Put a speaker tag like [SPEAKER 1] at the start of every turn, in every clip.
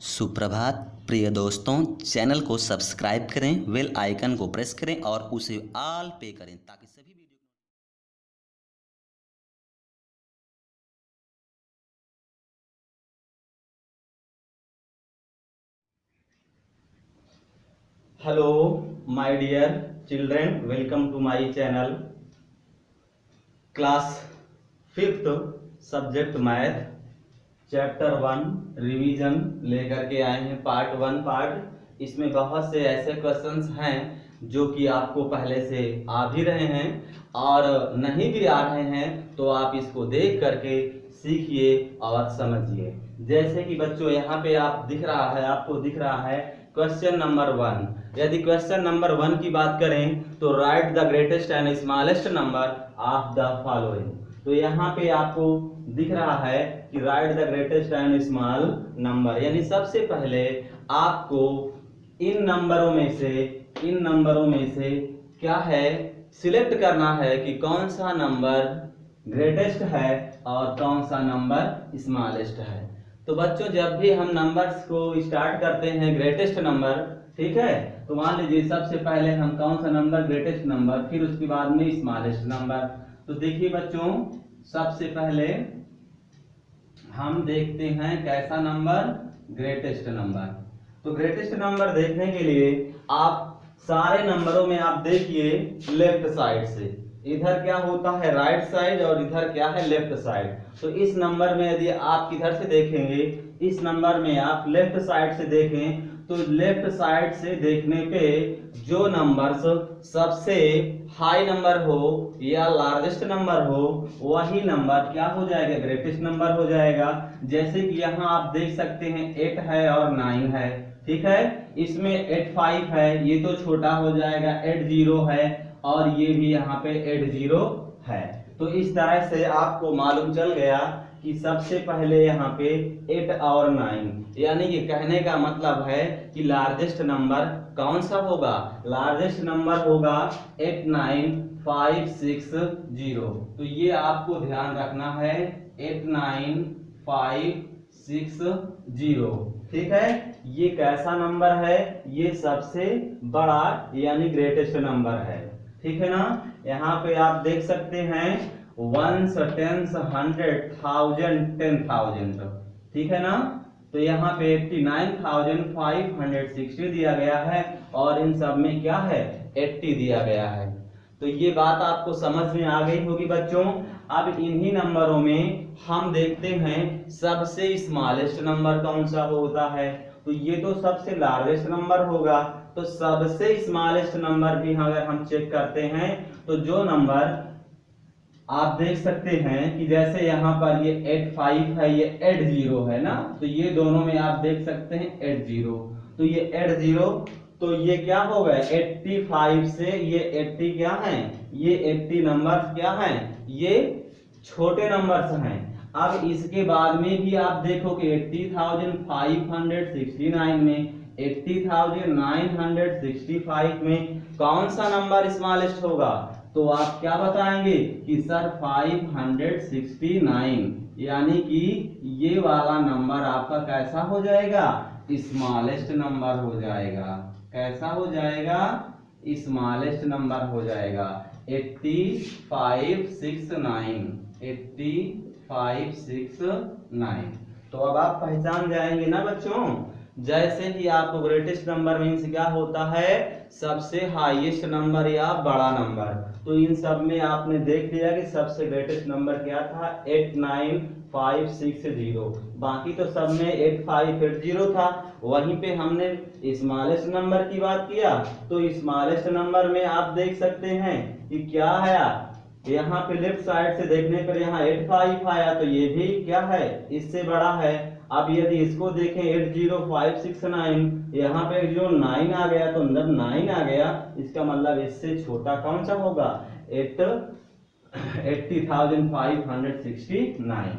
[SPEAKER 1] सुप्रभात प्रिय दोस्तों, चैनल को सब्सक्राइब करें, बेल आइकन को प्रेस करें और उसे ऑल पे करें ताकि सभी video.
[SPEAKER 2] Hello my dear children, welcome to my channel. Class 5th subject math chapter 1 revision लेकर के आए हैं। पार्ट 1 पार्ट इसमें बहुत से ऐसे क्वेश्चंस हैं जो कि आपको पहले से आ भी रहे हैं और नहीं भी आ रहे हैं, तो आप इसको देख करके सीखिए और समझिए। जैसे कि बच्चों यहाँ पे आपको दिख रहा है क्वेश्चन नंबर 1। यदि क्वेश्चन नंबर 1 की बात करें तो right the greatest and smallest number of the following. तो यहाँ पे आपको दिख रहा है कि right the greatest and small number, यानी सबसे पहले आपको इन नंबरों में से क्या है सिलेक्ट करना है कि कौन सा नंबर ग्रेटेस्ट है और कौन सा नंबर स्मॉलेस्ट है। तो बच्चों, जब भी हम नंबर्स को स्टार्ट करते हैं ग्रेटेस्ट नंबर, ठीक है, तो मान लीजिए सबसे पहले हम कौन सा नंबर ग्रेटेस्ट नंबर, फिर उसके बाद में स्मॉलेस्ट नंबर। तो देखिए बच्चों, सबसे पहले हम देखते हैं कैसा नंबर, ग्रेटेस्ट नंबर। तो ग्रेटेस्ट नंबर देखने के लिए आप सारे नंबरों में आप देखिए लेफ्ट साइड से, इधर क्या होता है राइट साइड और इधर क्या है लेफ्ट साइड। तो इस नंबर में यदि आप किधर से देखेंगे, इस नंबर में आप लेफ्ट साइड से देखें तो लेफ्ट साइड से देखने पे जो नंबर्स सबसे हाई नंबर हो या लार्जेस्ट नंबर हो वही नंबर क्या हो जाएगा, ग्रेटेस्ट नंबर हो जाएगा। जैसे कि यहाँ आप देख सकते हैं 8 है और 9 है, ठीक है। इसमें 8 5 है, ये तो छोटा हो जाएगा, 8 0 है और ये भी यहाँ पे 8 0 है। तो इस तरह से आपको मालूम चल गया कि सबसे पहले यहाँ पे 8 और 9, यानी ये कहने का मतलब है कि लार्जेस्ट नंबर कौन सा होगा, लार्जेस्ट नंबर होगा 8 9 5 6 0। तो ये आपको ध्यान रखना है 8 9 5 6 0, ठीक है। ये कैसा नंबर है, ये सबसे बड़ा यानी ग्रेटेस्ट नंबर है, ठीक है ना। यहाँ पे आप देख सकते हैं 1s 10s 100 1000 10,000, ठीक है ना। तो यहाँ पे 89,560 दिया गया है और इन सब में क्या है 80 दिया गया है। तो ये बात आपको समझ में आ गई होगी बच्चों। अब इन्हीं नंबरों में हम देखते हैं सबसे स्मॉलेस्ट नंबर कौन सा होता है। तो ये तो सबसे लार्जेस्ट नंबर होगा, तो सबसे स्मॉलेस्ट नंबर भी अगर हम चेक करते हैं तो जो नंबर आप देख सकते हैं कि जैसे यहाँ पर ये 8 5 है, ये 8 0 है ना, तो ये दोनों में आप देख सकते हैं 8 0। तो ये 8 0, तो ये क्या हो गए 85 से ये 80 क्या है, ये 80 नंबर क्या है, ये छोटे नंबर्स हैं। अब इसके बाद में भी आप देखो कि 80,569 में 80,965 में कौन सा नंबर स्मॉलेस्ट होगा। तो आप क्या बताएंगे कि सर 569, यानी कि ये वाला नंबर आपका कैसा हो जाएगा, स्मॉलेस्ट नंबर हो जाएगा। कैसा हो जाएगा, स्मॉलेस्ट नंबर हो जाएगा 8569 8569। तो अब आप पहचान जाएंगे ना बच्चों। जैसे ही आपको ग्रेटेस्ट नंबर मीन्स क्या होता है, सबसे हाईएस्ट नंबर या बड़ा नंबर। तो इन सब में आपने देख लिया कि सबसे ग्रेटेस्ट नंबर क्या था 89560, बाकी तो सब में 8580 था। वहीं पे हमने स्मॉलेस्ट नंबर की बात किया, तो स्मॉलेस्ट नंबर में आप देख सकते हैं कि क्या है, यहाँ पे लेफ्ट साइड से देखने पर यहाँ 85 आया, तो ये भी क्या है इससे बड़ा है। अब यदि इसको देखें 80569, यहाँ पे जो 9 आ गया, तो जब 9 आ गया इसका मतलब इससे छोटा कौन सा होगा 80,569,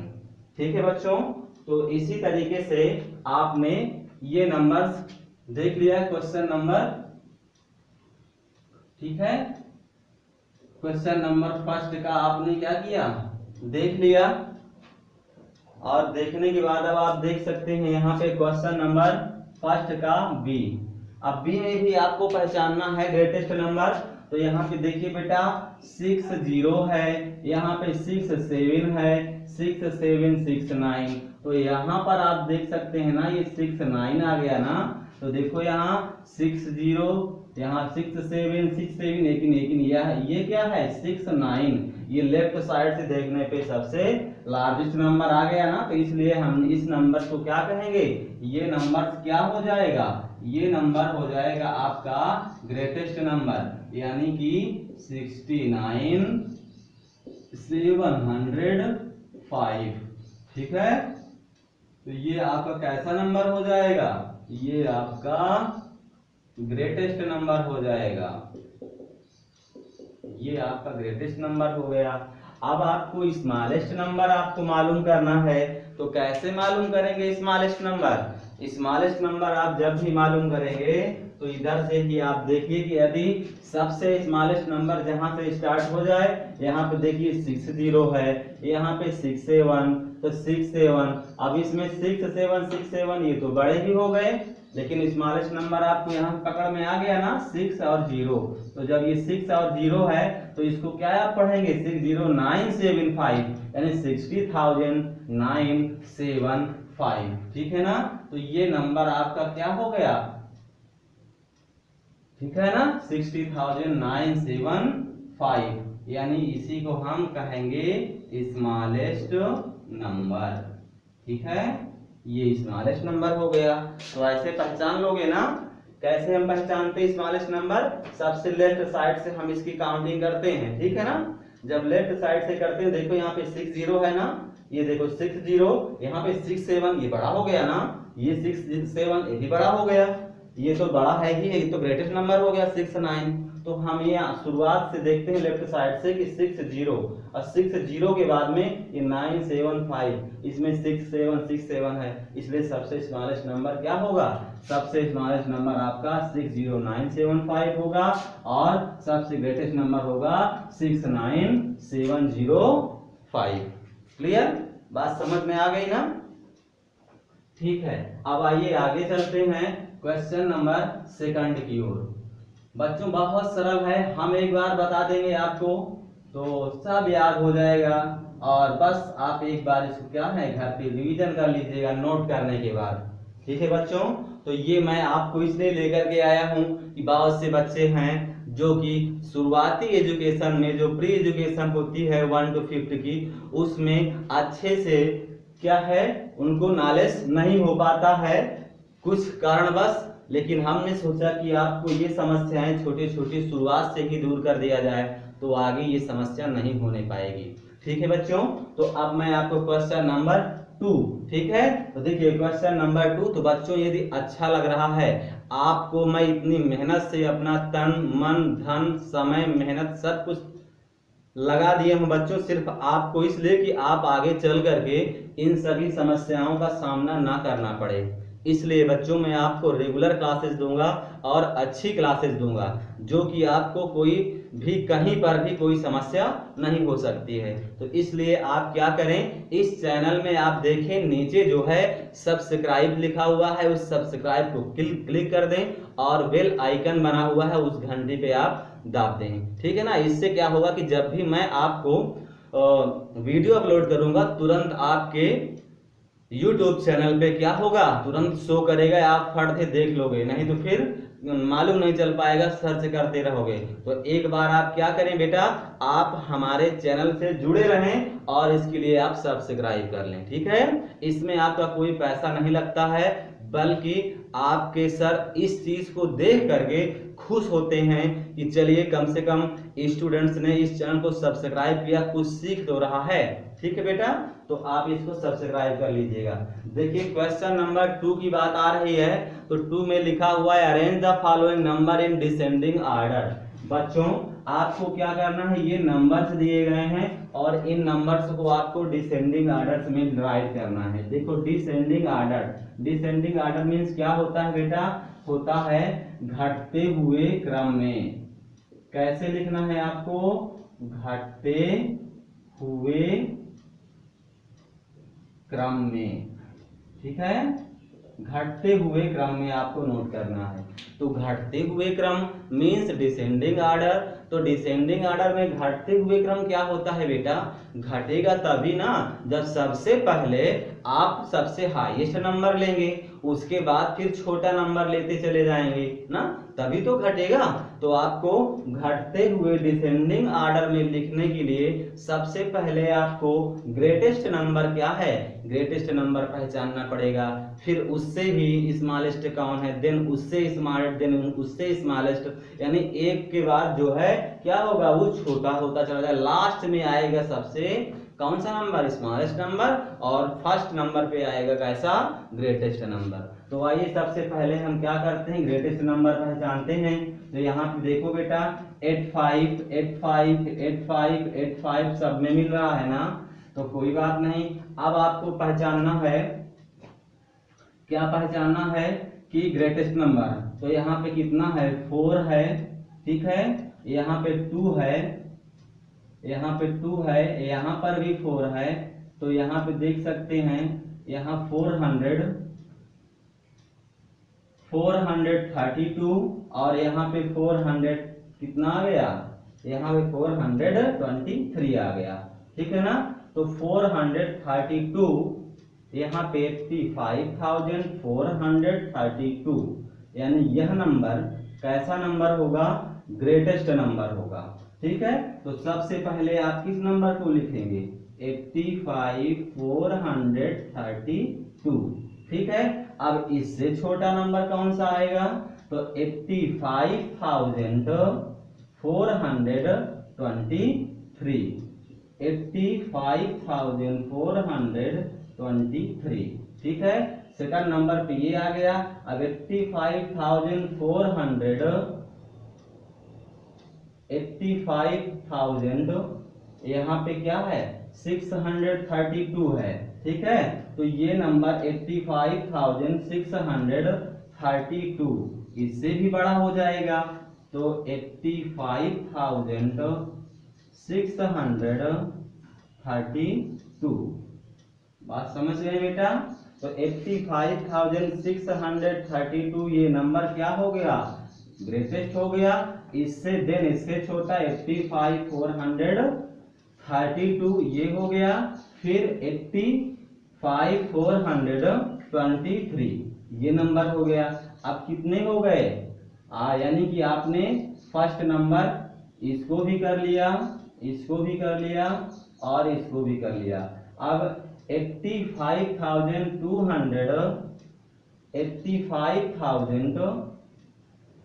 [SPEAKER 2] ठीक है बच्चों। तो इसी तरीके से आपने ये नंबर्स देख लिया क्वेश्चन नंबर, ठीक है। क्वेश्चन नंबर फर्स्ट का आपने क्या किया, देख लिया। और देखने के बाद अब आप देख सकते हैं यहाँ पे क्वेश्चन नंबर फर्स्ट का बी। अब बी में भी आपको पहचानना है ग्रेटेस्ट नंबर। तो यहाँ पे देखिए बेटा 6 0 है, यहाँ पे 6 7 है, 6 7 6 9। तो यहाँ पर आप देख सकते हैं ना, ये 6 9 आ गया ना। तो देखो यहाँ 6 0, यहाँ 6 7 6 7, लेकिन ये क्या है 6 9। ये लेफ्ट साइड से देखने पे सबसे लार्जेस्ट नंबर आ गया ना। तो इसलिए हम इस नंबर को क्या कहेंगे, ये नंबर क्या हो जाएगा, ये नंबर हो जाएगा आपका ग्रेटेस्ट नंबर, यानी कि 69 705। ठीक है, तो ये आपका कैसा नंबर हो जाएगा, ये आपका ग्रेटेस्ट नंबर हो जाएगा, ये आपका ग्रेटेस्ट नंबर हो गया। अब आपको स्मॉलेस्ट नंबर आपको मालूम करना है। तो कैसे मालूम करेंगे स्मॉलेस्ट नंबर? स्मॉलेस्ट नंबर आप जब भी मालूम करेंगे तो इधर से ही आप देखिए कि यदि सबसे स्मॉलेस्ट नंबर जहां से स्टार्ट हो जाए, यहाँ पे देखिए 6 0 है, यहाँ पे 6 7, तो 6 7। अब इसमें 6 7 6 7 ये तो बड़े ही हो गए, लेकिन स्मॉलेस्ट नंबर आपको यहाँ पकड़ में आ गया ना 6 और 0। तो जब ये 6 और 0 है तो इसको क्या आप पढ़ेंगे 60975, यानी 60,975। ठीक है ना, तो ये नंबर आपका क्या हो गया, ठीक है ना 60,975, यानी इसी को हम कहेंगे स्मॉलेस्ट नंबर। ठीक है, ये स्मॉलेस्ट नंबर हो गया। तो ऐसे पहचान लोगे ना। कैसे हम पहचानते हैं स्मॉलेस्ट नंबर? सबसे लेफ्ट साइड से हम इसकी काउंटिंग करते हैं। ठीक है ना, जब लेफ्ट साइड से करते हैं, देखो यहाँ पे 6 0 है ना, ये देखो 6 0, यहाँ पे 6 7, ये बड़ा हो गया ना, ये 6 7 ये भी बड़ा हो गया, ये तो बड़ा है ही, ये तो ग्रेटेस्ट नंबर हो गया 6 9। तो हम ये शुरुआत से देखते हैं लेफ्ट साइड से कि 6 0, और 6 0 के बाद में ये 9 7 5, इसमें 6 7 6 7 है, इसलिए सबसे स्मॉलेस्ट नंबर क्या होगा, सबसे स्मॉलेस्ट नंबर आपका 60975 होगा, और सबसे ग्रेटेस्ट नंबर होगा 69705। क्लियर, बात समझ में आ गई ना? ठीक है, अब आइए आगे चलते हैं क्वेश्चन नंबर सेकंड की ओर। बच्चों बहुत सरल है, हम एक बार बता देंगे आपको तो सब याद हो जाएगा, और बस आप एक बार इसको क्या है घर पे रिवीजन कर लीजिएगा नोट करने के बाद। ठीक है बच्चों, तो ये मैं आपको इसलिए लेकर के आया हूँ कि बहुत से बच्चे हैं जो कि शुरुआती एजुकेशन में जो प्री एजुकेशन होती है 1 to 5 की, उसमें अच्छे से क्या है उनको नॉलेज नहीं हो पाता है कुछ कारणवश। लेकिन हमने सोचा कि आपको ये समस्याएं छोटी छोटी शुरुआत से ही दूर कर दिया जाए, तो आगे ये समस्या नहीं होने पाएगी। ठीक है बच्चों, तो अब मैं आपको क्वेश्चन नंबर 2, ठीक है, तो देखिए क्वेश्चन नंबर 2। तो बच्चों यदि अच्छा लग रहा है आपको, मैं इतनी मेहनत से अपना तन मन धन समय मेहनत सब कुछ लगा दिए हूँ बच्चों, सिर्फ आपको इसलिए कि आप आगे चल करके इन सभी समस्याओं का सामना ना करना पड़े। इसलिए बच्चों मैं आपको रेगुलर क्लासेस दूंगा और अच्छी क्लासेस दूंगा, जो कि आपको कोई भी कहीं पर भी कोई समस्या नहीं हो सकती है। तो इसलिए आप क्या करें, इस चैनल में आप देखें नीचे जो है सब्सक्राइब लिखा हुआ है, उस सब्सक्राइब को क्लिक कर दें, और बेल आइकन बना हुआ है उस घंटी पे आप दाब दें। ठीक है ना, इससे क्या होगा कि जब भी मैं आपको वीडियो अपलोड करूंगा तुरंत आपके YouTube चैनल पे क्या होगा, तुरंत शो करेगा, आप फट से देख लोगे, नहीं तो फिर मालूम नहीं चल पाएगा, सर्च करते रहोगे। तो एक बार आप क्या करें बेटा, आप हमारे चैनल से जुड़े रहें और इसके लिए आप सब्सक्राइब कर लें। ठीक है, इसमें आपका कोई पैसा नहीं लगता है, बल्कि आपके सर इस चीज को देख करके खुश होते हैं कि चलिए कम से कम स्टूडेंट्स ने इस चैनल को सब्सक्राइब किया, कुछ सीख तो रहा है। ठीक है बेटा, तो आप इसको सब्सक्राइब कर लीजिएगा। देखिए क्वेश्चन नंबर 2 की बात आ रही है, तो 2 में लिखा हुआ है arrange the following number in descending order. बच्चों आपको क्या करना है, ये नंबर्स दिए गए हैं और इन नंबर्स को आपको डिसेंडिंग ऑर्डर में राइट करना है। देखो descending order, descending order means क्या होता है बेटा, होता है घटते हुए क्रम में। कैसे लिखना है आपको, घटते हुए क्रम में, ठीक है, घटते हुए क्रम में आपको नोट करना है। तो घटते हुए क्रम मीन्स डिसेंडिंग ऑर्डर। तो डिसेंडिंग ऑर्डर में घटते हुए क्रम क्या होता है बेटा, घटेगा तभी ना जब सबसे पहले आप सबसे हाईएस्ट नंबर लेंगे, उसके बाद फिर छोटा नंबर लेते चले जाएंगे ना, तभी तो घटेगा। तो आपको घटते हुए डिसेंडिंग ऑर्डर में लिखने के लिए सबसे पहले आपको ग्रेटेस्ट नंबर क्या है, ग्रेटेस्ट नंबर पहचानना पड़ेगा, फिर उससे भी स्मॉलेस्ट कौन है, देन उससे स्मॉलेस्ट, यानी एक के बाद जो है क्या होगा वो छोटा होता चला जाएगा, लास्ट में आएगा सबसे कौन सा नंबर, स्मॉलेस्ट नंबर, और फर्स्ट नंबर पे आएगा कैसा, ग्रेटेस्ट नंबर। तो आइए सबसे पहले हम क्या करते हैं, ग्रेटेस्ट नंबर पहचानते हैं। तो यहाँ पे देखो बेटा 85 85 85 85 सब में मिल रहा है ना, तो कोई बात नहीं। अब आपको पहचानना है, क्या पहचानना है कि ग्रेटेस्ट नंबर, तो यहाँ पे कितना है, 4 है, ठीक है, यहाँ पे 2 है, यहाँ पे 2 है, यहाँ पर भी 4 है, तो यहाँ पे देख सकते हैं यहाँ 432 और यहाँ पे 400 कितना आ गया, यहाँ पे 423 आ गया, ठीक है ना। तो 432 यहाँ पे 85,432, यानी यह नंबर कैसा नंबर होगा, ग्रेटेस्ट नंबर होगा, ठीक है। तो सबसे पहले आप किस नंबर को लिखेंगे, 85,432, ठीक है। अब इससे छोटा नंबर कौन सा आएगा, तो 85,423, 85,423, ठीक है। सेकंड नंबर पे ये आ गया। अब 85,000 यहाँ पे क्या है, 632 है, ठीक है। तो ये नंबर 85,632 इससे भी बड़ा हो जाएगा, तो 85,632, बात समझ गए बेटा। तो 85,632 ये नंबर क्या हो गया, ग्रेटेस्ट हो गया। इससे देन इससे छोटा 85,432 ये हो गया, फिर 85,423 ये नंबर हो गया। अब कितने हो गए, यानी कि आपने फर्स्ट नंबर इसको भी कर लिया, इसको भी कर लिया और इसको भी कर लिया। अब 85,000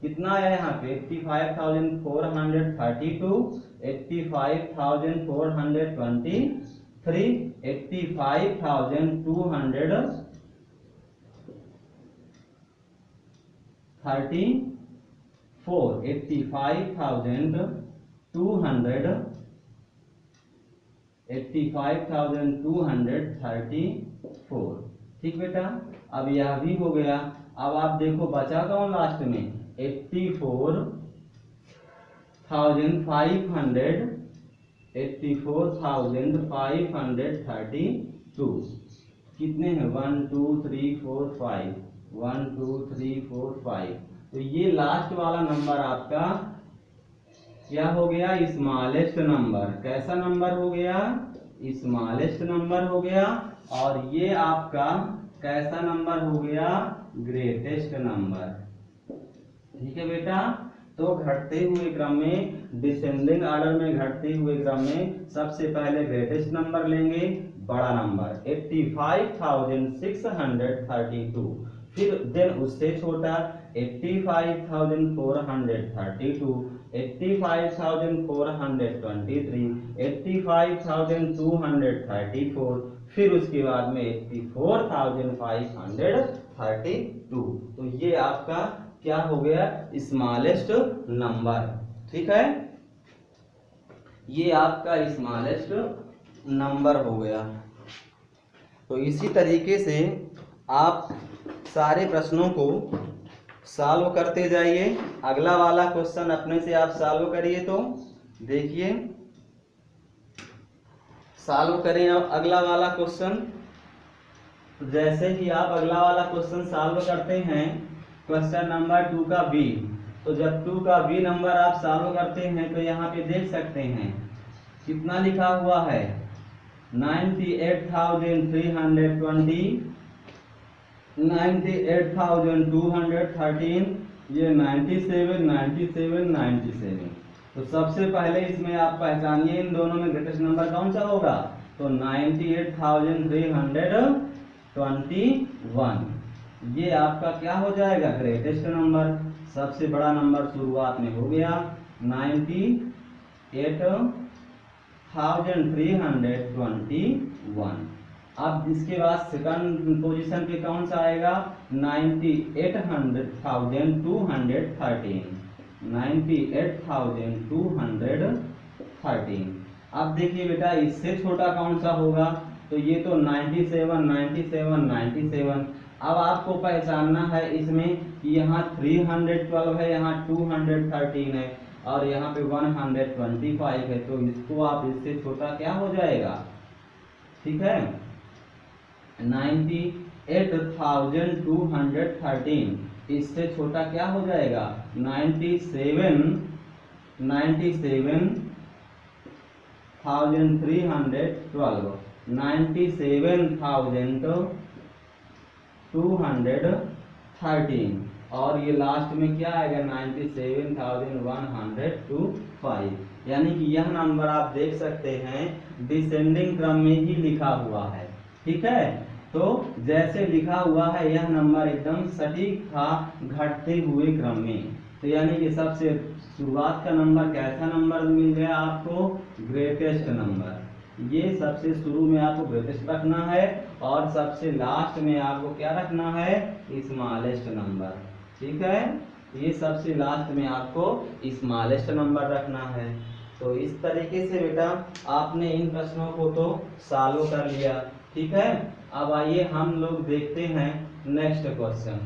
[SPEAKER 2] कितना आया यहाँ पे, 85,432, 85,423, 85,234, 85,234, ठीक बेटा। अब यह भी हो गया। अब आप देखो बचा कौन लास्ट में, 84,532, कितने हैं, 1 2 3 4 5, 1 2 3 4 5। तो ये लास्ट वाला नंबर आपका क्या हो गया, स्मॉलेस्ट नंबर। कैसा नंबर हो गया, स्मॉलेस्ट नंबर हो गया। और ये आपका कैसा नंबर हो गया, ग्रेटेस्ट नंबर, ठीक है बेटा। तो घटते हुए क्रम में, डिसेंडिंग ऑर्डर में घटते हुए क्रम में सबसे पहले ग्रेटेस्ट नंबर लेंगे, बड़ा नंबर 85,632, फिर देन उससे छोटा 85,432, 85,423, 85,234, फिर उसके बाद में 84,532। तो ये आपका क्या हो गया, स्मॉलेस्ट नंबर, ठीक है, ये आपका स्मॉलेस्ट नंबर हो गया। तो इसी तरीके से आप सारे प्रश्नों को सॉल्व करते जाइए। अगला वाला क्वेश्चन अपने से आप सॉल्व करिए, तो देखिए सॉल्व करें अब अगला वाला क्वेश्चन। तो जैसे ही आप अगला वाला क्वेश्चन सॉल्व करते हैं, क्वेश्चन नंबर 2 का बी, तो जब 2 का बी नंबर आप सॉल्व करते हैं तो यहाँ पे देख सकते हैं कितना लिखा हुआ है 98,320, 98,213, ये 97, 97, 97। तो सबसे पहले इसमें आप पहचानिए इन दोनों में ग्रेटेस्ट नंबर कौन सा होगा, तो 98,321 ये आपका क्या हो जाएगा ग्रेटेस्ट नंबर, सबसे बड़ा नंबर शुरुआत में हो गया 98,321। अब इसके बाद सेकंड पोजीशन पे कौन सा आएगा 98,213, 98,213। अब देखिए बेटा इससे छोटा कौन सा होगा, तो ये तो 97, 97, 97। अब आपको पहचानना है इसमें कि यहाँ 312 है, यहाँ 213 है और यहाँ पे 125 है, तो इसको आप इससे छोटा क्या हो जाएगा, ठीक है 98,213 इससे छोटा क्या हो जाएगा 97,312, 97,213 और ये लास्ट में क्या आएगा 97,105। यानी कि यह नंबर आप देख सकते हैं डिसेंडिंग क्रम में ही लिखा हुआ है, ठीक है। तो जैसे लिखा हुआ है यह नंबर एकदम सटीक था घटते हुए क्रम में। तो यानी कि सबसे शुरुआत का नंबर कैसा नंबर मिल गया आपको, ग्रेटेस्ट नंबर। ये सबसे शुरू में आपको ग्रेटेस्ट रखना है और सबसे लास्ट में आपको क्या रखना है, स्मॉलेस्ट नंबर, ठीक है। ये सबसे लास्ट में आपको स्मॉलेस्ट नंबर रखना है। तो इस तरीके से बेटा आपने इन प्रश्नों को तो सॉल्व कर लिया, ठीक है। अब आइए हम लोग देखते हैं नेक्स्ट क्वेश्चन,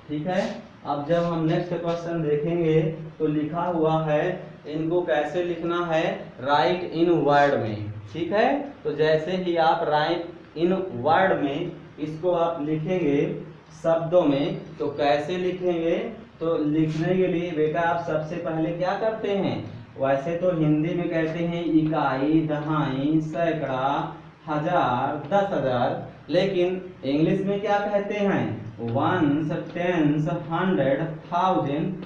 [SPEAKER 2] ठीक है। अब जब हम नेक्स्ट क्वेश्चन देखेंगे तो लिखा हुआ है इनको कैसे लिखना है, राइट इन वर्ड में, ठीक है। तो जैसे ही आप राइट इन वर्ड में इसको आप लिखेंगे शब्दों में, तो कैसे लिखेंगे, तो लिखने के लिए बेटा आप सबसे पहले क्या करते हैं, वैसे तो हिंदी में कहते हैं इकाई, दहाई, सैकड़ा, हजार, 10,000, लेकिन इंग्लिश में क्या कहते हैं वंस, टेंस, 100, 1000,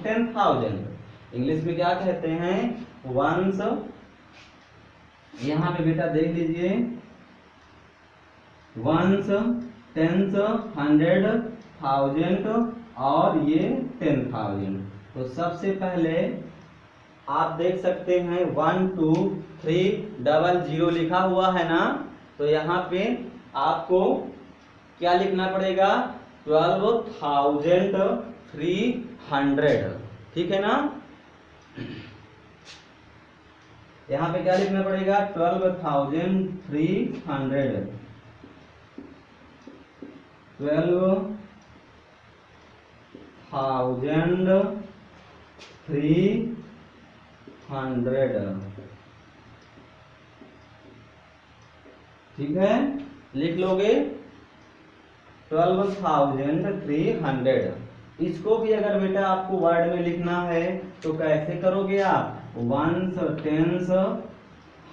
[SPEAKER 2] 10,000। इंग्लिश में क्या कहते हैं वंस, यहाँ पे बेटा देख लीजिए वंस, टेंस, 100, 1000 और ये 10,000। तो सबसे पहले आप देख सकते हैं 12300 लिखा हुआ है ना, तो यहाँ पे आपको क्या लिखना पड़ेगा 12,300, ठीक है ना। यहाँ पे क्या लिखना पड़ेगा 12,300, 12,300, ठीक है। लिख लोगे 12,300। इसको भी अगर बेटा आपको वर्ड में लिखना है तो कैसे करोगे आप, वंस, टेंस,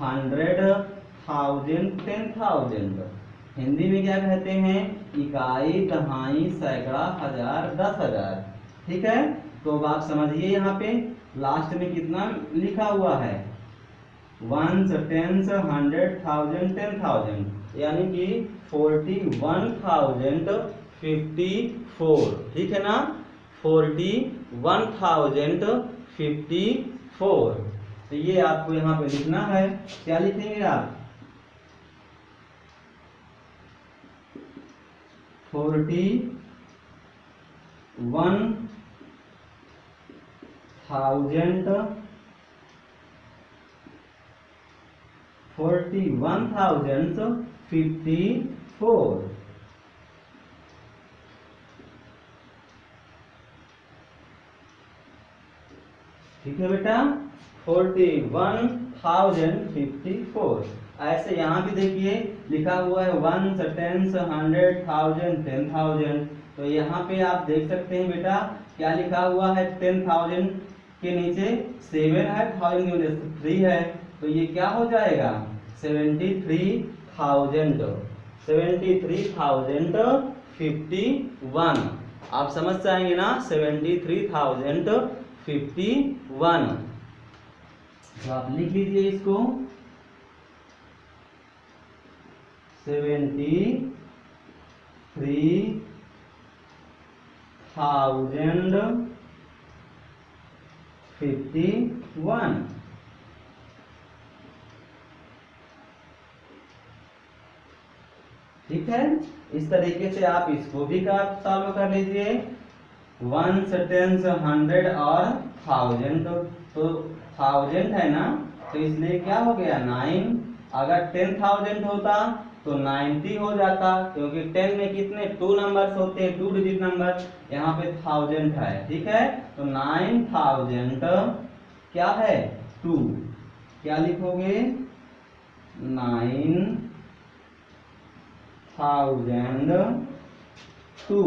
[SPEAKER 2] 100, 1000, 10,000। हिंदी में क्या कहते हैं इकाई, दहाई, सैकड़ा, हजार, 10,000, ठीक है। तो अब आप समझिए यहाँ पे लास्ट में कितना लिखा हुआ है वंस, टेंस, 100, 1000, 10,000, यानी कि 41,054, ठीक है ना 41,054। तो ये आपको यहाँ पे लिखना है, क्या लिखेंगे आप 41,054, ठीक है बेटा 41,054। ऐसे यहाँ भी देखिए लिखा हुआ है 1 10 100 1000 10,000। तो यहाँ पे आप देख सकते हैं बेटा क्या लिखा हुआ है, 10,000 के नीचे 7 है, 1000 के नीचे 3 है, तो ये क्या हो जाएगा 73,000। 73,051 आप समझ जाएंगे ना, 73,051। तो आप लिख लीजिए इसको 73,051। ठीक है, इस तरीके से आप इसको भी सॉल्व कर लीजिए। 1 10 100 और 1000, तो 1000 है ना, तो इसलिए क्या हो गया 9। अगर 10,000 होता तो 90 हो जाता, क्योंकि 10 में कितने 2 नंबर्स होते हैं, 2 डिजिट नंबर, यहाँ पे 1000 है। ठीक है, तो 9000 क्या है 2, क्या लिखोगे 9,002।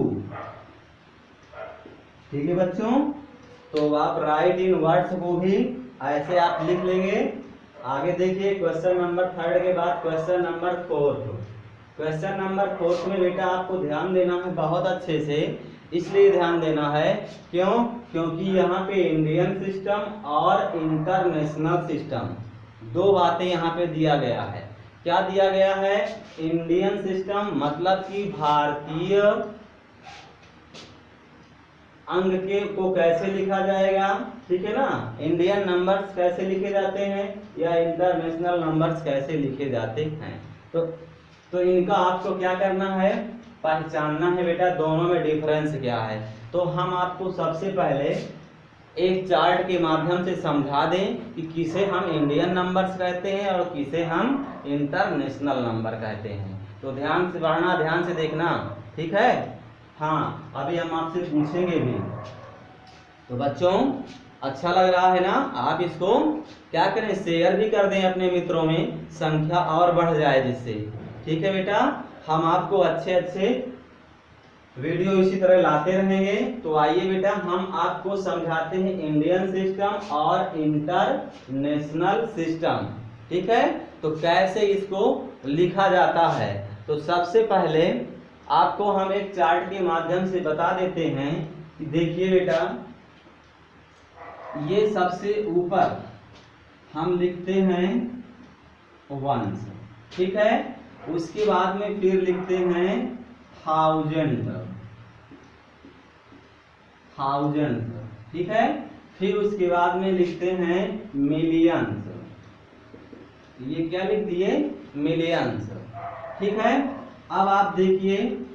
[SPEAKER 2] ठीक है बच्चों, तो आप राइट इन वर्ड्स को भी ऐसे आप लिख लेंगे। आगे देखिए क्वेश्चन नंबर 3 के बाद क्वेश्चन नंबर 4। क्वेश्चन नंबर 4 में बेटा आपको ध्यान देना है बहुत अच्छे से, इसलिए ध्यान देना है क्योंकि यहाँ पे इंडियन सिस्टम और इंटरनेशनल सिस्टम दो बातें यहाँ पे दिया गया है। क्या दिया गया है, इंडियन सिस्टम मतलब कि भारतीय अंक के को कैसे लिखा जाएगा, ठीक है ना, इंडियन नंबर्स कैसे लिखे जाते हैं या इंटरनेशनल नंबर्स कैसे लिखे जाते हैं। तो इनका आपको क्या करना है, पहचानना है बेटा दोनों में डिफरेंस क्या है। तो हम आपको सबसे पहले एक चार्ट के माध्यम से समझा दें कि किसे हम इंडियन नंबर्स कहते हैं और किसे हम इंटरनेशनल नंबर कहते हैं। तो ध्यान से पढ़ना, ध्यान से देखना, ठीक है। हाँ, अभी हम आपसे पूछेंगे भी। तो बच्चों अच्छा लग रहा है ना, आप इसको क्या करें, शेयर भी कर दें अपने मित्रों में, संख्या और बढ़ जाए जिससे। ठीक है बेटा, हम आपको अच्छे अच्छे वीडियो इसी तरह लाते रहेंगे। तो आइए बेटा हम आपको समझाते हैं इंडियन सिस्टम और इंटरनेशनल सिस्टम। ठीक है, तो कैसे इसको लिखा जाता है। तो सबसे पहले आपको हम एक चार्ट के माध्यम से बता देते हैं कि देखिए बेटा, ये सबसे ऊपर हम लिखते हैं 1, ठीक है, उसके बाद में फिर लिखते हैं 1000, ठीक है, फिर उसके बाद में लिखते हैं मिलियंस, ये क्या लिख दिए मिलियंस। ठीक है, अब आप देखिए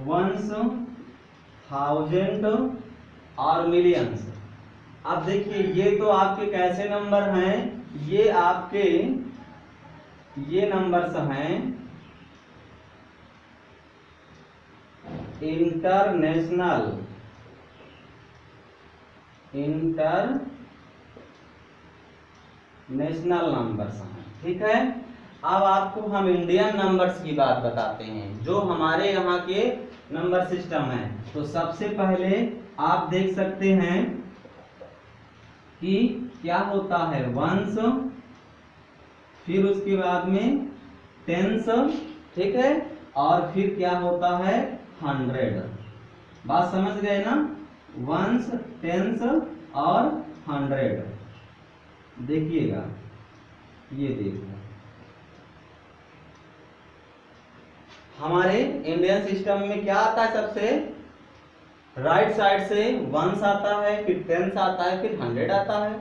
[SPEAKER 2] वंस, 1000 और मिलियंस। अब देखिए ये तो आपके कैसे नंबर हैं, ये आपके ये नंबर्स हैं इंटरनेशनल नंबर्स हैं। ठीक है, अब आपको हम इंडियन नंबर्स की बात बताते हैं जो हमारे यहाँ के नंबर सिस्टम है। तो सबसे पहले आप देख सकते हैं कि क्या होता है 1s, फिर उसके बाद में 10s, ठीक है, और फिर क्या होता है 100। बात समझ गए ना, 1s 10s और 100। देखिएगा, ये देखो हमारे इंडियन सिस्टम में क्या आता है, सबसे राइट साइड से 1s आता है, फिर 10s आता है, फिर 100 आता है।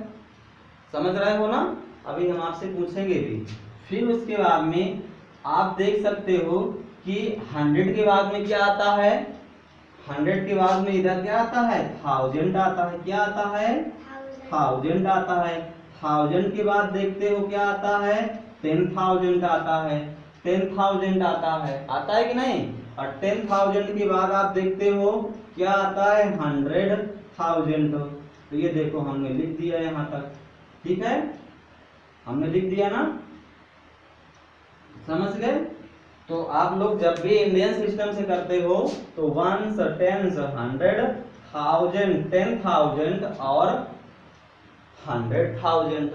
[SPEAKER 2] समझ रहे हो ना, अभी हम आपसे पूछेंगे भी। फिर उसके बाद में आप देख सकते हो कि 100 के बाद में क्या आता है, 100 के बाद में इधर क्या आता है 1000 आता है। क्या आता है 1000 आता है। 1000 के बाद देखते हो क्या आता है 10,000 आता है। 10,000 आता है कि नहीं। और 10,000 के बाद आप देखते हो क्या आता है 100,000। तो ये देखो हमने लिख दिया यहाँ तक, ठीक है, हमने लिख दिया ना, समझ गए। तो आप लोग जब भी इंडियन सिस्टम से करते हो तो वंस, टेंस, 100, 1000, 10,000 और 100,000,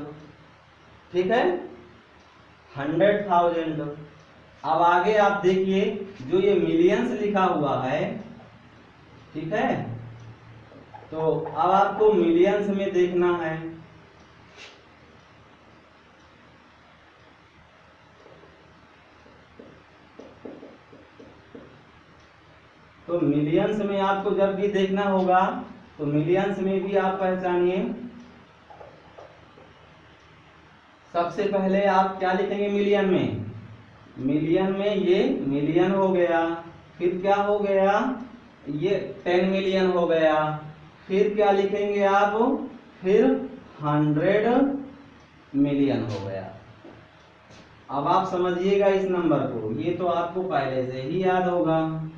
[SPEAKER 2] ठीक है, 100,000। अब आगे आप देखिए जो ये मिलियंस लिखा हुआ है, ठीक है, तो अब आपको मिलियंस में देखना है। तो मिलियंस में आपको जब भी देखना होगा तो मिलियंस में भी आप पहचानिए, सबसे पहले आप क्या लिखेंगे मिलियन में, मिलियन में ये मिलियन हो गया, फिर क्या हो गया, ये 10 मिलियन हो गया, फिर क्या लिखेंगे आप, फिर 100 मिलियन हो गया। अब आप समझिएगा इस नंबर को, ये तो आपको पहले से ही याद होगा।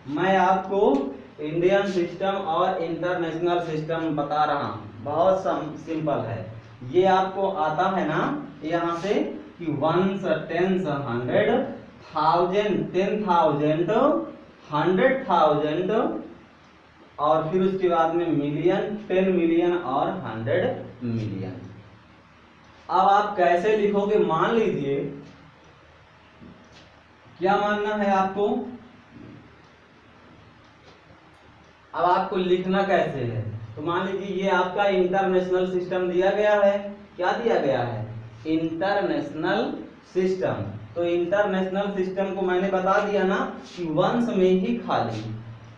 [SPEAKER 2] मैं आपको इंडियन सिस्टम और इंटरनेशनल सिस्टम बता रहा हूँ, बहुत सिंपल है, ये आपको आता है ना यहाँ से कि वंस, टेंस, 100, 1000, 10,000, 100,000 और फिर उसके बाद में मिलियन, 10 मिलियन और 100 मिलियन। अब आप कैसे लिखोगे, मान लीजिए, क्या मानना है आपको, अब आपको लिखना कैसे है, तो मान लीजिए ये आपका इंटरनेशनल सिस्टम दिया गया है, क्या दिया गया है, इंटरनेशनल सिस्टम। तो इंटरनेशनल सिस्टम को मैंने बता दिया ना कि वंश में ही खाली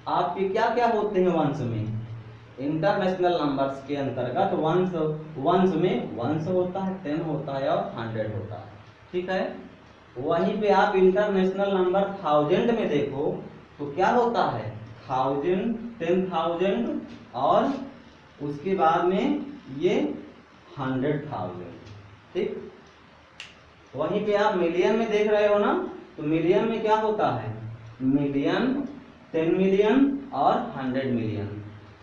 [SPEAKER 2] आपके क्या क्या होते हैं, वंश में इंटरनेशनल नंबर्स के अंतर्गत वंश, वंश में वंश होता है, 10 होता है और 100 होता है, ठीक है। वहीं पे आप इंटरनेशनल नंबर 1000 में देखो तो क्या होता है, 1000, 10,000 और उसके बाद में ये 100,000, ठीक। वहीं पे आप मिलियन में देख रहे हो ना, तो मिलियन में क्या होता है, मिलियन, 10 मिलियन और 100 मिलियन।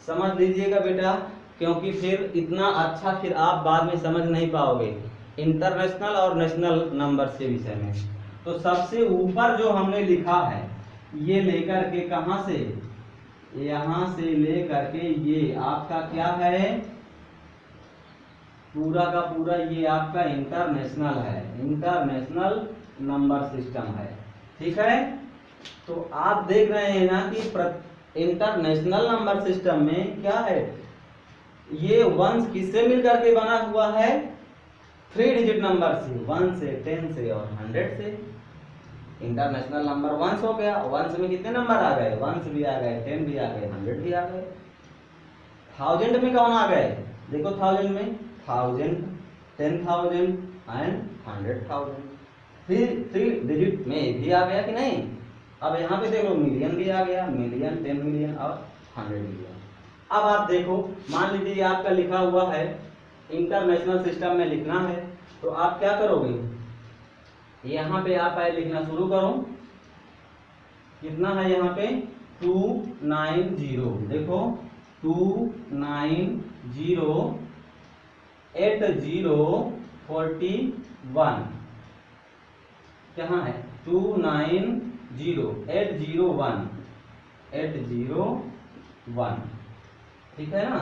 [SPEAKER 2] समझ लीजिएगा बेटा, क्योंकि फिर इतना अच्छा फिर आप बाद में समझ नहीं पाओगे इंटरनेशनल और नेशनल नंबर के विषय में। तो सबसे ऊपर जो हमने लिखा है, ये लेकर के कहां से, यहां से लेकर के ये आपका क्या है, पूरा का पूरा ये आपका इंटरनेशनल है, इंटरनेशनल नंबर सिस्टम है, ठीक है। तो आप देख रहे हैं ना कि इंटरनेशनल नंबर सिस्टम में क्या है, ये वंश किससे मिलकर के बना हुआ है, 3 डिजिट नंबर से, 1 से, 10 से और 100 से। इंटरनेशनल नंबर वंश हो गया, वंश में कितने नंबर आ गए, वंश भी आ गए, 10 भी आ गए, 100 भी आ गए। 1000 में कौन आ गए, देखो 1000 में 1000, 10,000 एंड 100,000। फिर 3 डिजिट में भी आ गया कि नहीं। अब यहाँ पे देखो मिलियन भी आ गया, मिलियन, 10 मिलियन और 100 मिलियन। अब आप देखो, मान लीजिए आपका लिखा हुआ है इंटरनेशनल सिस्टम में लिखना है, तो आप क्या करोगे, यहाँ पे आप लिखना शुरू करो, कितना है यहाँ पे 290, देखो 290 8041, कहाँ है 290 801, ठीक है ना,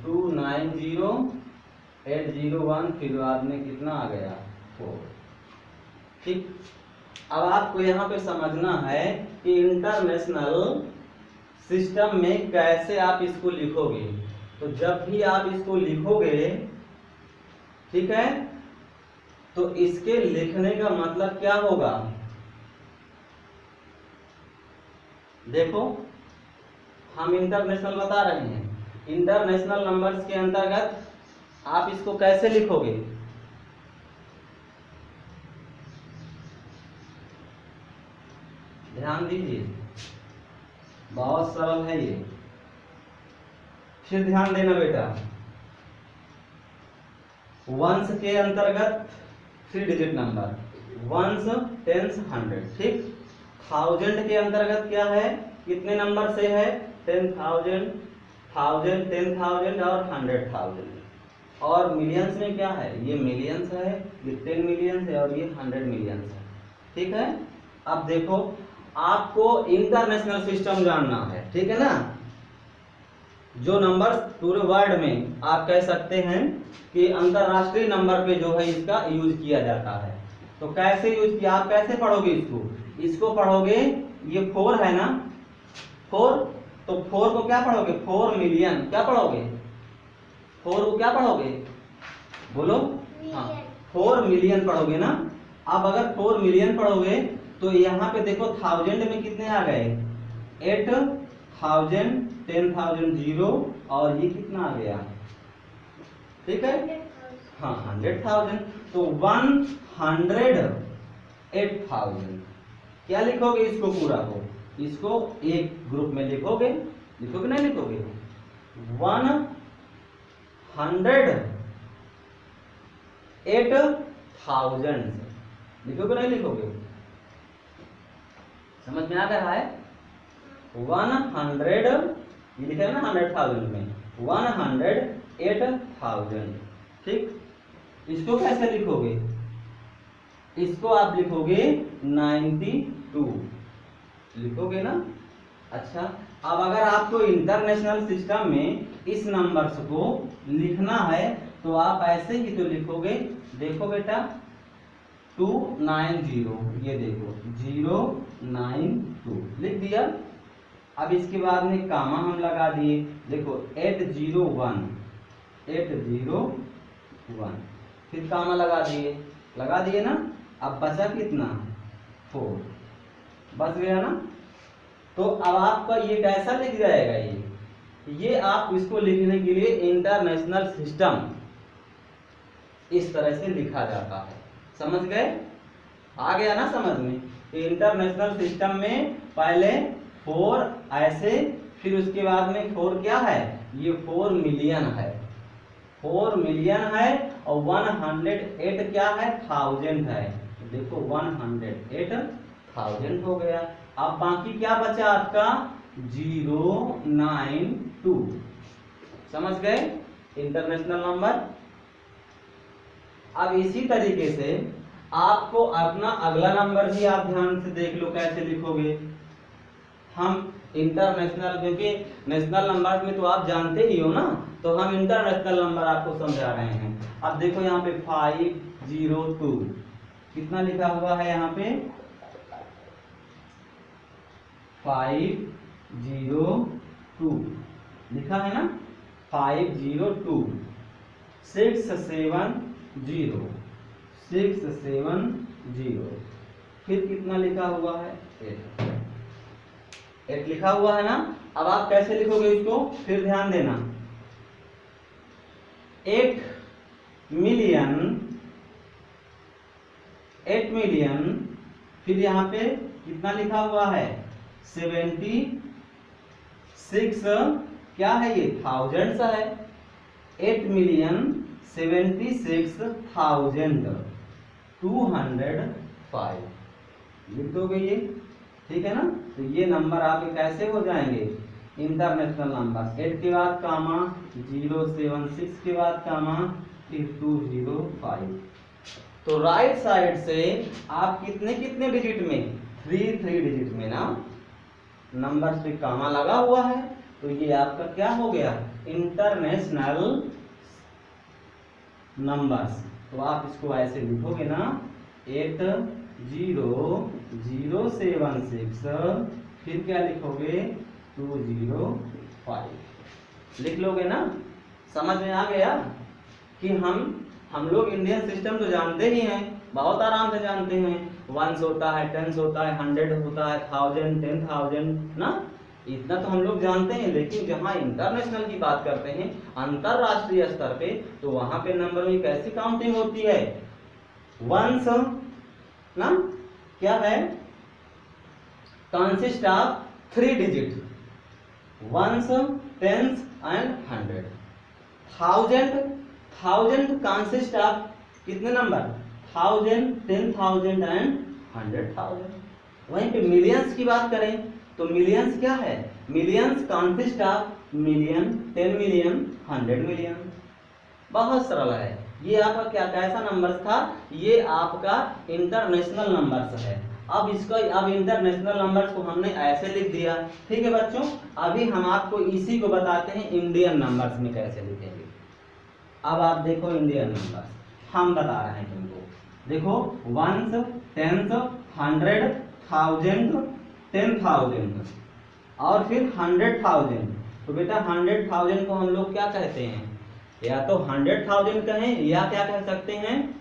[SPEAKER 2] 290 801, फिर बाद में कितना आ गया 4, ठीक। अब आपको यहाँ पे समझना है कि इंटरनेशनल सिस्टम में कैसे आप इसको लिखोगे। तो जब भी आप इसको लिखोगे, ठीक है, तो इसके लिखने का मतलब क्या होगा, देखो हम इंटरनेशनल बता रहे हैं, इंटरनेशनल नंबर्स के अंतर्गत आप इसको कैसे लिखोगे, ध्यान दीजिए, बहुत सरल है ये। फिर ध्यान देना बेटा, वंश के अंतर्गत 3 डिजिट नंबर, वंश, 10, 100, ठीक। 1000 के अंतर्गत क्या है, कितने नंबर से है, 10,000, 1000, 10,000 और 100,000। और मिलियंस में क्या है, ये मिलियंस है, ये 10 मिलियंस है और ये 100 मिलियंस है। ठीक है। अब देखो आपको इंटरनेशनल सिस्टम जानना है, ठीक है ना। जो नंबर पूरे वर्ल्ड में आप कह सकते हैं कि अंतरराष्ट्रीय नंबर पे जो है इसका यूज किया जाता है। तो कैसे यूज किया, आप कैसे पढ़ोगे इसको पढ़ोगे, ये 4 है ना, 4, तो 4 को क्या पढ़ोगे, 4 मिलियन, क्या पढ़ोगे, 4 को क्या पढ़ोगे, बोलो, हाँ 4 मिलियन पढ़ोगे ना। अब अगर 4 मिलियन पढ़ोगे तो यहाँ पे देखो 1000 में कितने आ गए, 8,000, 10,000 जीरो, और ये कितना आ गया, ठीक है, हाँ 100,000। तो 108,000 क्या लिखोगे इसको पूरा को, इसको एक ग्रुप में लिखोगे, लिखोगे नहीं लिखोगे, 108,000 लिखोगे नहीं लिखोगे, समझ में आ गया है। 100, ये लिखा है ना 100,000 में, 108,000। ठीक, इसको कैसे लिखोगे, इसको आप लिखोगे 92 लिखोगे ना। अच्छा, अब अगर आपको इंटरनेशनल सिस्टम में इस नंबर्स को लिखना है तो आप ऐसे ही तो लिखोगे, देखो बेटा 290, ये देखो 092 लिख दिया। अब इसके बाद में कामा हम लगा दिए, देखो 801, 801, फिर कामा लगा दिए ना। अब बचा कितना, 4, बच गया ना। तो अब आपका ये कैसा लिख जाएगा, ये आप इसको लिखने के लिए इंटरनेशनल सिस्टम इस तरह से लिखा जाता है, समझ गए, आ गया ना समझ में। इंटरनेशनल सिस्टम में पहले 4 ऐसे, फिर उसके बाद में 4 क्या है, ये 4 मिलियन है, 4 मिलियन है, और 108 क्या है, 1000 है, देखो 108,000 हो गया। अब बाकी क्या बचा आपका, 092, समझ गए इंटरनेशनल नंबर। अब इसी तरीके से आपको अपना अगला नंबर भी आप ध्यान से देख लो कैसे लिखोगे। हम इंटरनेशनल, क्योंकि नेशनल नंबर में तो आप जानते ही हो ना, तो हम इंटरनेशनल नंबर आपको समझा रहे हैं। अब देखो यहाँ पे 502 कितना लिखा हुआ है, यहाँ पे 502 लिखा है ना, 502, 670, 670, फिर कितना लिखा हुआ है, 8 लिखा हुआ है ना। अब आप कैसे लिखोगे इसको, फिर ध्यान देना, 8 मिलियन, 8 मिलियन, फिर यहाँ पे कितना लिखा हुआ है, 76, क्या है ये, थाउजेंड्स है, 8 मिलियन 76,205 लिख दोगे ये, ठीक है ना। तो ये नंबर आपके कैसे हो जाएंगे, इंटरनेशनल नंबर। 8 के बाद कामा, 076 के बाद कामा, फिर 205। तो राइट साइड से आप कितने कितने डिजिट में, 3 डिजिट में ना नंबर पे कामा लगा हुआ है, तो ये आपका क्या हो गया, इंटरनेशनल नंबर्स। तो आप इसको ऐसे लिखोगे ना, 80076, फिर क्या लिखोगे, 205 लिख लोगे ना। समझ में आ गया कि हम लोग इंडियन सिस्टम तो जानते ही हैं, बहुत आराम से जानते हैं। 1 होता है, 10 होता है, 100 होता है, 1000, 10,000 ना, इतना तो हम लोग जानते हैं। लेकिन जहाँ इंटरनेशनल की बात करते हैं, अंतरराष्ट्रीय स्तर पे, तो वहां पे नंबर में कैसी काउंटिंग होती है, वंस ना, क्या है, consist of 3 digit, ones, tens and 100। 1000 consist of कितने नंबर, 1000, 10,000 एंड 100,000। वहीं पे मिलियंस की बात करें तो मिलियंस क्या है, millions consist of million, 10 million, 100 million. बहुत सरल है। ये आपका क्या कैसा नंबर्स था, ये आपका इंटरनेशनल नंबर्स है। अब इसको अब इंटरनेशनल नंबर्स को हमने ऐसे लिख दिया। ठीक है बच्चों, अभी हम आपको इसी को बताते हैं इंडियन नंबर्स में कैसे लिखेंगे। अब आप देखो इंडियन नंबर्स हम बता रहे हैं तुमको। देखो 1, 10, 100, 1000, 10,000 और फिर 100,000। तो बेटा 100,000 को हम लोग क्या कहते हैं, या तो 100,000 कहें या क्या कह सकते हैं,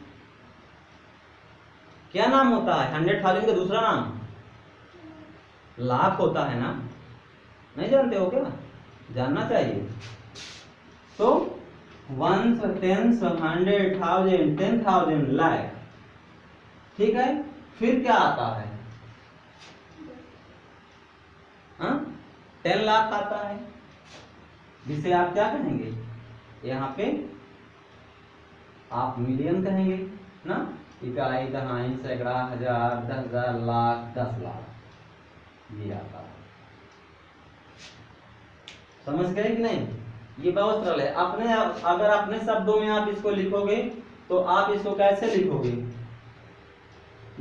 [SPEAKER 2] क्या नाम होता है 100,000 का दूसरा नाम, लाख होता है ना, नहीं जानते हो क्या, जानना चाहिए। तो 1, 10, 100,000, 10,000 लाख। ठीक है, फिर क्या आता है, 10 लाख आता है, जिसे आप क्या कहेंगे, यहाँ पे आप मिलियन कहेंगे ना, इकाई, दहाई, सैकड़ा, हजार, 10,000, लाख, 10 लाख, ये आता है। समझ गए कि नहीं, ये बहुत सरल है। अपने अगर अपने शब्दों में आप इसको लिखोगे तो आप इसको कैसे लिखोगे,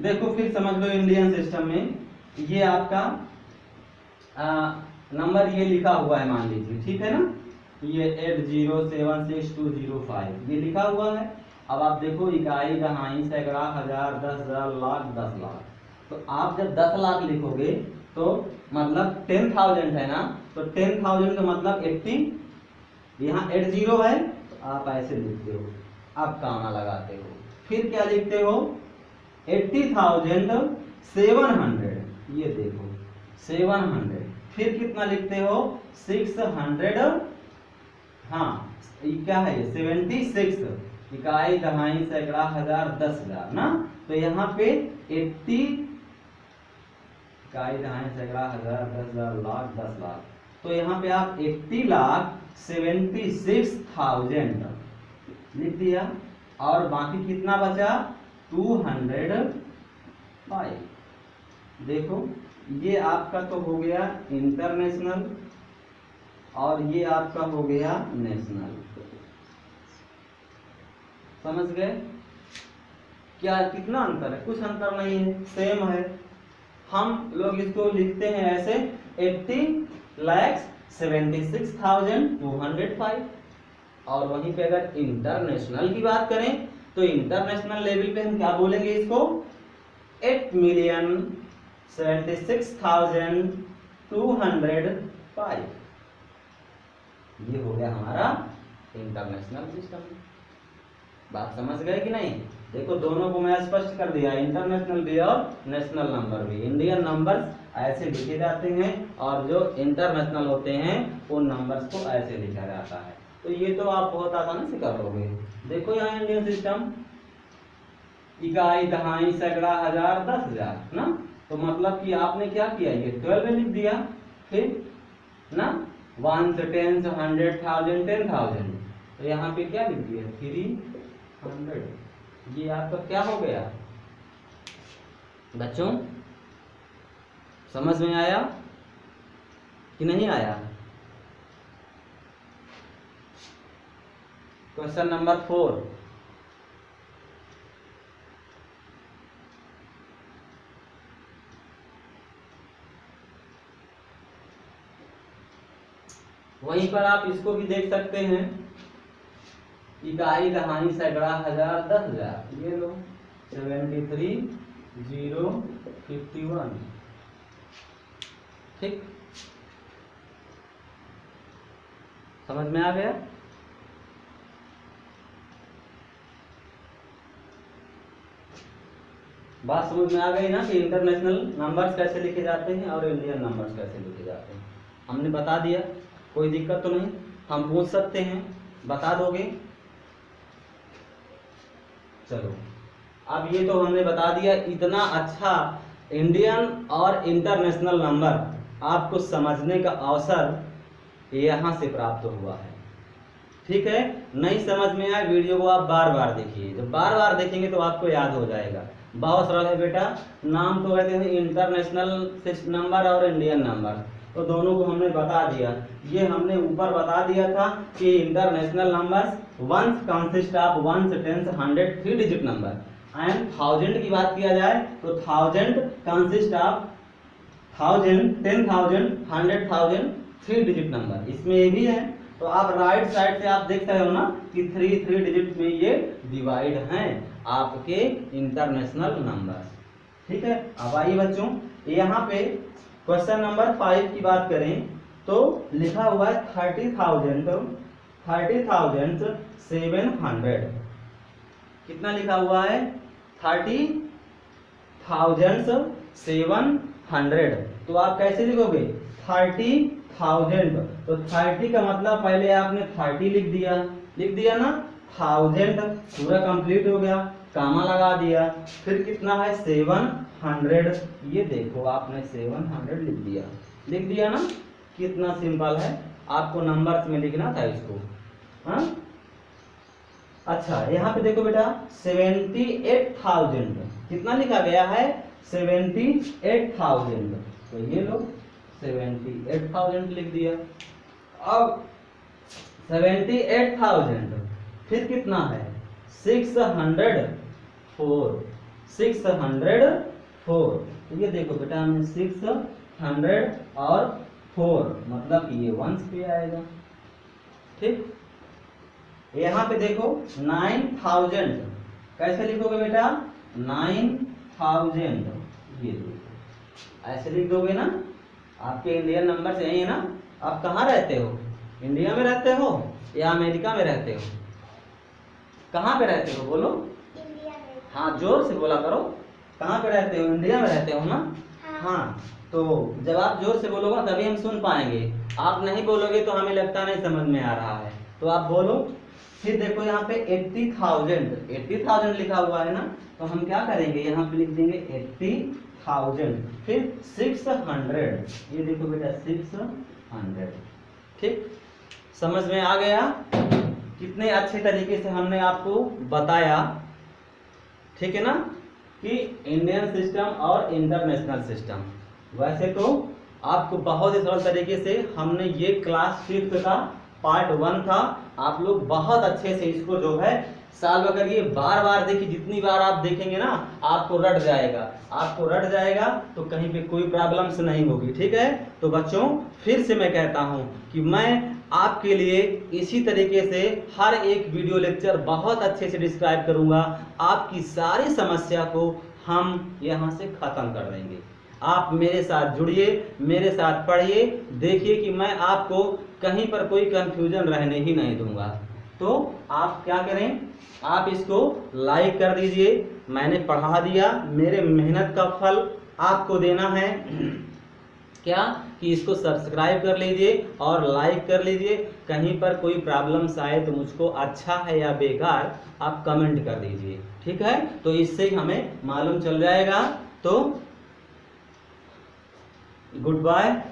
[SPEAKER 2] देखो फिर समझ लो। इंडियन सिस्टम में ये आपका नंबर ये लिखा हुआ है, मान लीजिए, ठीक है ना, ये 807625 ये लिखा हुआ है। अब आप देखो इकाई, दहाई, सैकड़ा, हजार, 10,000, लाख, 10 लाख। तो आप जब 10 लाख लिखोगे तो मतलब 10,000 है ना, तो 10,000 का मतलब 80, यहाँ 80 है तो आप ऐसे लिखते हो, आप कामा लगाते हो। फिर क्या लिखते हो, 80,700, ये देखो 700। फिर कितना लिखते हो, 600, हाँ ये क्या है, 76 इकाई, दहाई, सैकड़ा, हजार, 10,000 ना। तो यहाँ पे 80 इकाई, दहाई, सैकड़ा, हजार, 10,000, लाख, 10 लाख। तो यहाँ पे आप 80,76,000 लिख दिया, और बाकी कितना बचा, 205। देखो ये आपका तो हो गया इंटरनेशनल और ये आपका हो गया नेशनल। समझ गए क्या, कितना अंतर है, कुछ अंतर नहीं है, सेम है। हम लोग इसको लिखते हैं ऐसे 80,76,205। और वहीं पे अगर इंटरनेशनल की बात करें तो इंटरनेशनल लेवल पे हम क्या बोलेंगे इसको, 8,76,205। ये हो गया हमारा इंटरनेशनल सिस्टम। बात समझ गए कि नहीं, देखो दोनों को मैं स्पष्ट कर दिया, इंटरनेशनल भी और नेशनल नंबर भी। इंडियन नंबर्स ऐसे लिखे जाते हैं और जो इंटरनेशनल होते हैं उन नंबर्स को ऐसे लिखा जाता है। तो ये तो आप बहुत आसानी से कर लोगे। देखो यहाँ इंडियन सिस्टम, इकाई, दहाई, सैकड़ा, हजार, 10,000 ना। तो मतलब कि आपने क्या किया, ये 12 में लिख दिया, फिर ना 1 से 10 से 100,000, 10,000। तो यहाँ पे क्या लिख दिया, 300। ये आपका क्या हो गया बच्चों, समझ में आया कि नहीं आया। क्वेश्चन नंबर 4, वहीं पर आप इसको भी देख सकते हैं, इकाई, दहाई, सैकड़ा, हजार, 10,000। ये लो 73,051। ठीक, समझ में आ गया। बात समझ में आ गई ना कि इंटरनेशनल नंबर्स कैसे लिखे जाते हैं और इंडियन नंबर्स कैसे लिखे जाते हैं। हमने बता दिया, कोई दिक्कत तो नहीं, हम पूछ सकते हैं, बता दोगे। चलो अब ये तो हमने बता दिया। इतना अच्छा इंडियन और इंटरनेशनल नंबर आपको समझने का अवसर यहाँ से प्राप्त हुआ है। ठीक है, नहीं समझ में आए वीडियो को आप बार बार देखिए, जब बार बार देखेंगे तो आपको याद हो जाएगा। बहुत सरल है बेटा। नाम तो कहते हैं इंटरनेशनल नंबर और इंडियन नंबर, तो दोनों को हमने बता दिया। ये हमने ऊपर बता दिया था कि international numbers ones consist of ones, tens, 100 3 digit number, and thousand की बात किया जाए तो thousand consist of 1000, 10,000, 100,000 3 digit number. इसमें ये भी है, तो आप राइट साइड से आप देख रहे हो ना कि 3 डिजिट में ये डिवाइड हैं आपके इंटरनेशनल नंबर। ठीक है, अब आइए बच्चों यहाँ पे क्वेश्चन नंबर 5 की बात करें तो लिखा हुआ है 30,700। कितना लिखा हुआ है? 30,700। तो आप कैसे लिखोगे? 30,000, तो 30 का मतलब पहले आपने 30 लिख दिया ना, 1000 पूरा कंप्लीट हो गया, कामा लगा दिया, फिर कितना है 700, ये देखो आपने 700 लिख दिया ना, कितना सिंपल है। आपको नंबर्स में लिखना था इसको। हाँ, अच्छा यहाँ पे देखो बेटा 78,000 कितना लिखा गया है? 78,000, तो ये लो 78,000 लिख दिया। अब 78,000 फिर कितना है? 604, तो ये देखो बेटा हमने 600 और 4 मतलब कि ये वंस पे आएगा। ठीक, यहाँ पे देखो 9,000 कैसे लिखोगे बेटा? 9,000, ये देखो ऐसे लिख दोगे ना। आपके इंडियन नंबर से यही है ना। आप कहाँ रहते हो? इंडिया में रहते हो या अमेरिका में रहते हो? कहाँ पे रहते हो बोलो?
[SPEAKER 3] इंडिया में।
[SPEAKER 2] हाँ, जोर से बोला करो। कहाँ पे रहते हो? इंडिया में रहते हो ना। हाँ, तो जब आप जोर से बोलोगे तभी हम सुन पाएंगे। आप नहीं बोलोगे तो हमें लगता नहीं समझ में आ रहा है, तो आप बोलो। फिर देखो यहाँ पे 80,000 लिखा हुआ है ना, तो हम क्या करेंगे? यहाँ पे लिख देंगे 80,000, फिर 600, ये देखो बेटा 600। ठीक, समझ में आ गया? कितने अच्छे तरीके से हमने आपको बताया, ठीक है ना, कि इंडियन सिस्टम और इंटरनेशनल सिस्टम। वैसे तो आपको बहुत ही सरल तरीके से हमने ये क्लास 5 का पार्ट 1 था, आप लोग बहुत अच्छे से इसको जो है सॉल्व करिए। बार बार देखिए, जितनी बार आप देखेंगे ना आपको रट जाएगा, तो कहीं पे कोई प्रॉब्लम्स नहीं होगी। ठीक है, तो बच्चों फिर से मैं कहता हूं कि मैं आपके लिए इसी तरीके से हर एक वीडियो लेक्चर बहुत अच्छे से डिस्क्राइब करूंगा। आपकी सारी समस्या को हम यहाँ से खत्म कर देंगे। आप मेरे साथ जुड़िए, मेरे साथ पढ़िए, देखिए कि मैं आपको कहीं पर कोई कंफ्यूजन रहने ही नहीं दूंगा। तो आप क्या करें? आप इसको लाइक कर दीजिए। मैंने पढ़ा दिया, मेरे मेहनत का फल आपको देना है क्या कि इसको सब्सक्राइब कर लीजिए और लाइक कर लीजिए। कहीं पर कोई प्रॉब्लम्स आए तो मुझको अच्छा है या बेकार आप कमेंट कर दीजिए। ठीक है, तो इससे हमें मालूम चल जाएगा। तो गुड बाय।